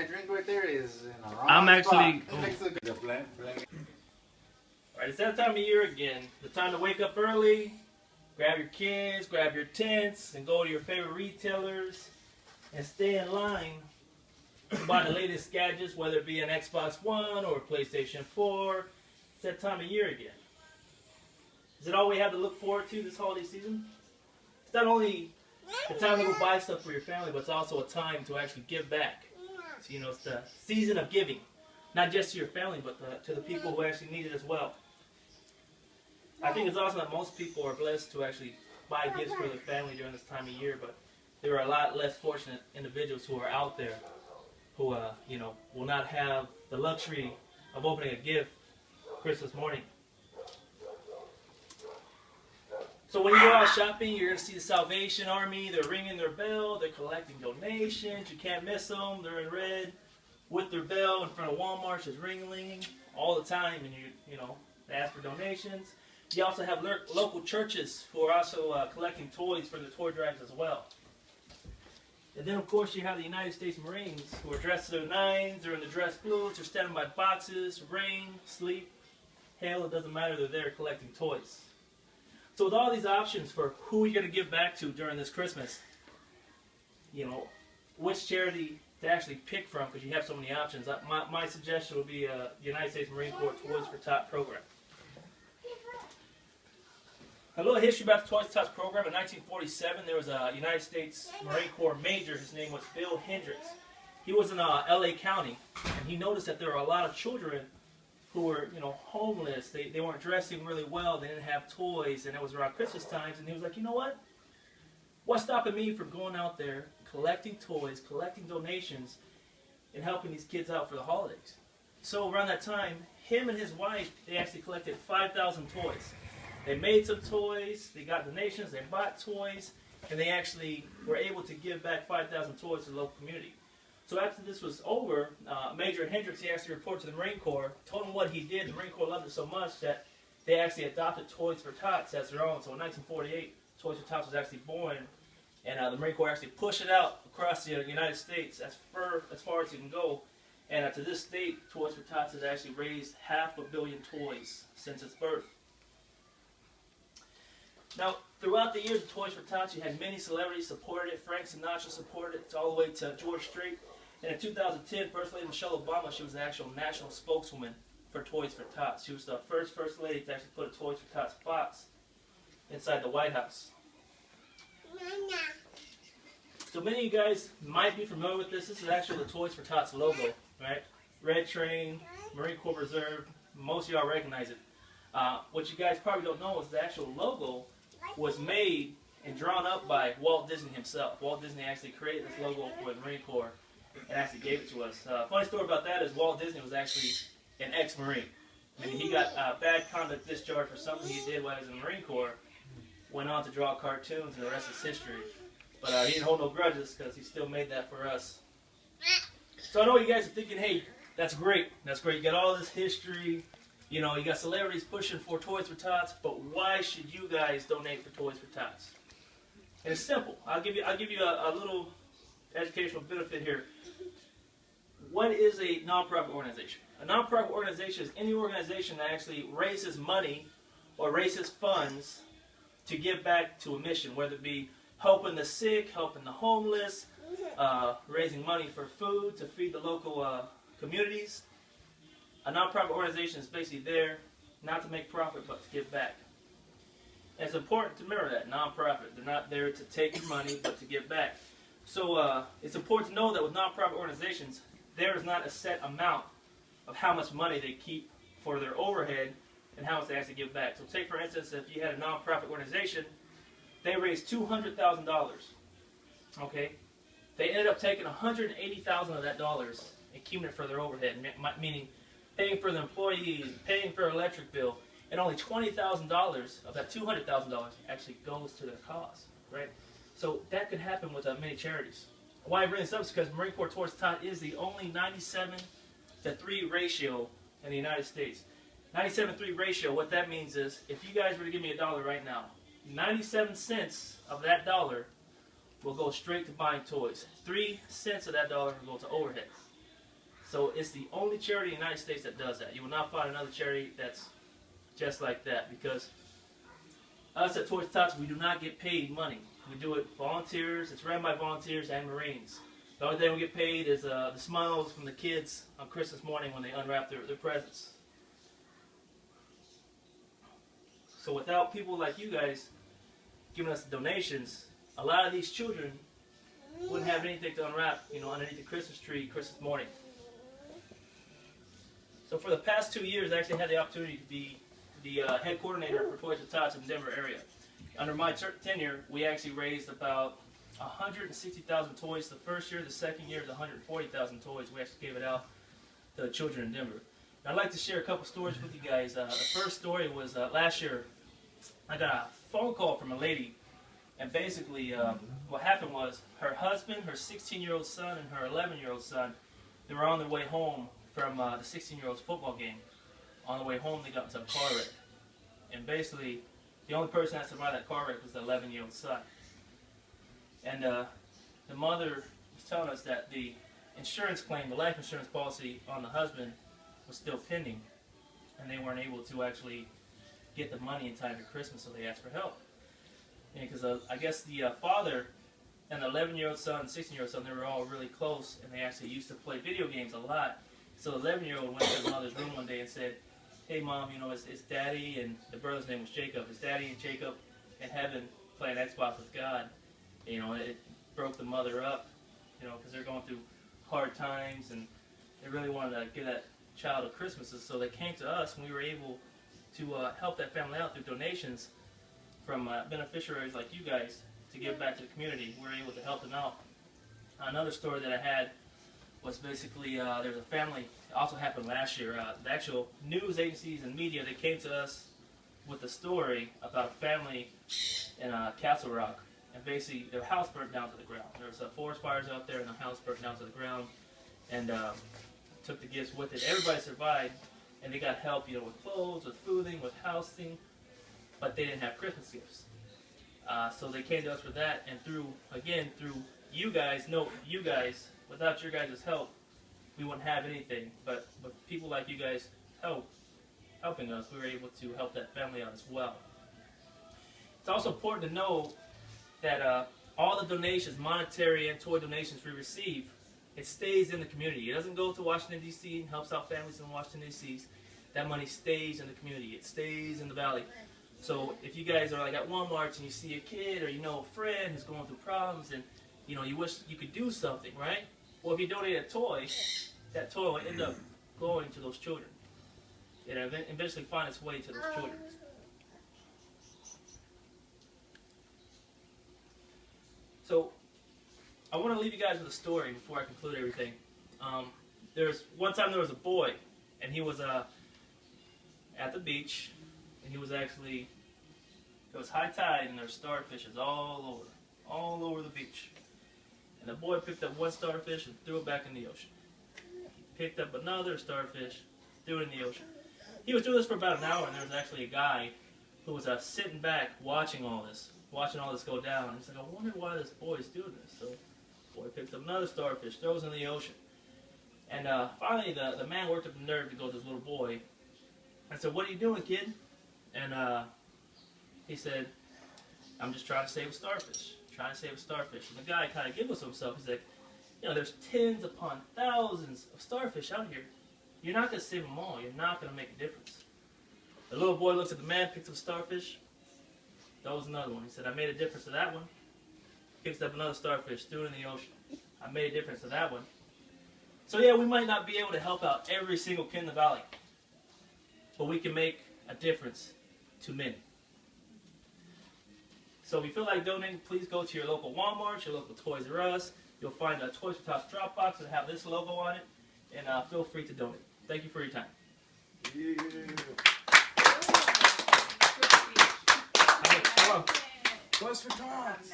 that drink right there is in the wrong I'm actually. spot. Alright, it's that time of year again. The time to wake up early, grab your kids, grab your tents, and go to your favorite retailers and stay in line to buy the latest gadgets, whether it be an Xbox One or a PlayStation 4. It's that time of year again. Is it all we have to look forward to this holiday season? It's not only a time to go buy stuff for your family, but it's also a time to actually give back. So, you know, it's the season of giving. Not just to your family, but to the people who actually need it as well. I think it's awesome that most people are blessed to actually buy gifts for their family during this time of year, but there are a lot less fortunate individuals who are out there who, you know, will not have the luxury of opening a gift Christmas morning. So when you go out shopping, you're going to see the Salvation Army. They're ringing their bell. They're collecting donations. You can't miss them. They're in red with their bell in front of Walmart, just ringing all the time, and you know, they ask for donations. You also have local churches who are also collecting toys for the toy drives as well. And then, of course, you have the United States Marines who are dressed to the nines. They're in the dress blues. They're standing by boxes, rain, sleep, hail. It doesn't matter. They're there collecting toys. So with all these options for who you're going to give back to during this Christmas, you know, which charity to actually pick from, because you have so many options, my suggestion would be the United States Marine Corps Toys for Tots program. A little history about the Toys for Tots program. In 1947, there was a United States Marine Corps major. His name was Bill Hendricks. He was in LA County, and he noticed that there were a lot of children who were, you know, homeless. They weren't dressing really well. They didn't have toys, and it was around Christmas times. And he was like, you know what? What's stopping me from going out there, collecting toys, collecting donations, and helping these kids out for the holidays? So around that time, him and his wife, they actually collected 5,000 toys. They made some toys, they got donations, they bought toys, and they actually were able to give back 5,000 toys to the local community. So after this was over, Major Hendricks, he actually reported to the Marine Corps, told them what he did. The Marine Corps loved it so much that they actually adopted Toys for Tots as their own. So in 1948, Toys for Tots was actually born, and the Marine Corps actually pushed it out across the United States as far as it can go. And to this date, Toys for Tots has actually raised 500 million toys since its birth. Now, throughout the years of Toys for Tots, you had many celebrities supported it. Frank Sinatra supported it all the way to George Strait. And in 2010, First Lady Michelle Obama, she was the actual national spokeswoman for Toys for Tots. She was the first Lady to actually put a Toys for Tots box inside the White House. So many of you guys might be familiar with this. This is actually the Toys for Tots logo, right? Red train, Marine Corps Reserve. Most of y'all recognize it. What you guys probably don't know is the actual logo was made and drawn up by Walt Disney himself. Walt Disney actually created this logo for the Marine Corps and actually gave it to us. Funny story about that is Walt Disney was actually an ex-Marine. I mean, he got bad conduct discharge for something he did while he was in the Marine Corps, went on to draw cartoons, and the rest is history. But he didn't hold no grudges because he still made that for us. So I know you guys are thinking, hey, that's great. That's great. You got all this history. You know, you got celebrities pushing for Toys for Tots, but why should you guys donate for Toys for Tots? And it's simple. I'll give you a little educational benefit here. What is a nonprofit organization? A nonprofit organization is any organization that actually raises money or raises funds to give back to a mission, whether it be helping the sick, helping the homeless, raising money for food to feed the local communities. A nonprofit organization is basically there not to make profit, but to give back. And it's important to remember that, nonprofit. They're not there to take your money, but to give back. So it's important to know that with nonprofit organizations, there is not a set amount of how much money they keep for their overhead and how much they actually give back. So take, for instance, if you had a nonprofit organization, they raised $200,000. Okay? They ended up taking $180,000 of that dollars and keeping it for their overhead, meaning paying for the employees, paying for electric bill, and only $20,000 of that $200,000 actually goes to their cause, right? So that could happen with many charities. Why I bring this up is because Marine Corps Toys for Tots is the only 97:3 ratio in the United States. 97:3 ratio, what that means is, if you guys were to give me $1 right now, 97 cents of that dollar will go straight to buying toys. 3 cents of that dollar will go to overhead. So it's the only charity in the United States that does that. You will not find another charity that's just like that, because us at Toys for Tots, we do not get paid money. We do it volunteers. It's run by volunteers and Marines. The only thing we get paid is the smiles from the kids on Christmas morning when they unwrap their presents. So without people like you guys giving us the donations, a lot of these children wouldn't have anything to unwrap, underneath the Christmas tree Christmas morning. So for the past 2 years, I actually had the opportunity to be the head coordinator for Toys for Tots in the Denver area. Under my tenure, we actually raised about 160,000 toys the first year. The second year is 140,000 toys. We actually gave it out to the children in Denver. Now, I'd like to share a couple stories with you guys. The first story was last year. I got a phone call from a lady, and basically what happened was her husband, her 16-year-old son, and her 11-year-old son, they were on their way home from the 16-year-old's football game. On the way home, they got into a car wreck. And basically, the only person that survived that car wreck was the 11-year-old son. And the mother was telling us that the insurance claim, the life insurance policy on the husband, was still pending. And they weren't able to actually get the money in time for Christmas, so they asked for help. Because I guess the father and the 11-year-old son and 16-year-old son, they were all really close, and they actually used to play video games a lot. So the 11-year-old went to his mother's room one day and said, "Hey Mom, it's Daddy," and the brother's name was Jacob. "It's Daddy and Jacob in heaven playing Xbox with God." It broke the mother up, because they're going through hard times, and they really wanted to give that child a Christmas. So they came to us, and we were able to help that family out through donations from beneficiaries like you guys to give back to the community. We were able to help them out. Another story that I had was basically there's a family, it also happened last year, the actual news agencies and media, they came to us with a story about a family in Castle Rock, and basically their house burnt down to the ground. There was forest fires out there, and the house burnt down to the ground, and took the gifts with it. Everybody survived, and they got help, with clothes, with fooding, with housing, but they didn't have Christmas gifts. So they came to us for that, and through you guys, without your guys' help, we wouldn't have anything. But with people like you guys helping us, we were able to help that family out as well. It's also important to know that all the donations, monetary and toy donations we receive, it stays in the community. It doesn't go to Washington, D.C. and helps out families in Washington, D.C. That money stays in the community. It stays in the valley. So if you guys are like at Walmart and you see a kid or a friend who's going through problems and you wish you could do something, right? Well, if you donate a toy, that toy will end up going to those children. It'll eventually find its way to those children. So I want to leave you guys with a story before I conclude everything. One time there was a boy, and he was at the beach, and he was actually, it was high tide, and there were starfishes all over the beach. And the boy picked up one starfish and threw it back in the ocean. He picked up another starfish, threw it in the ocean. He was doing this for about an hour, and there was actually a guy who was sitting back watching all this go down. And he's like, I wonder why this boy is doing this. So the boy picks up another starfish, throws it in the ocean. And finally the man worked up the nerve to go to his little boy and said, "What are you doing, kid?" And he said, "I'm just trying to save a starfish. Trying to save a starfish." And the guy kind of giggles to himself. He's like, there's tens upon thousands of starfish out here. You're not going to save them all. You're not going to make a difference. The little boy looks at the man, picks up a starfish, throws another one. He said, "I made a difference to that one." Picks up another starfish, threw it in the ocean. "I made a difference to that one." So yeah, we might not be able to help out every single kid in the valley, but we can make a difference to many. So if you feel like donating, please go to your local Walmart, your local Toys R Us. You'll find a Toys for Tots drop box that have this logo on it, and feel free to donate. Thank you for your time. Yeah. Good speech. Toys for Tots.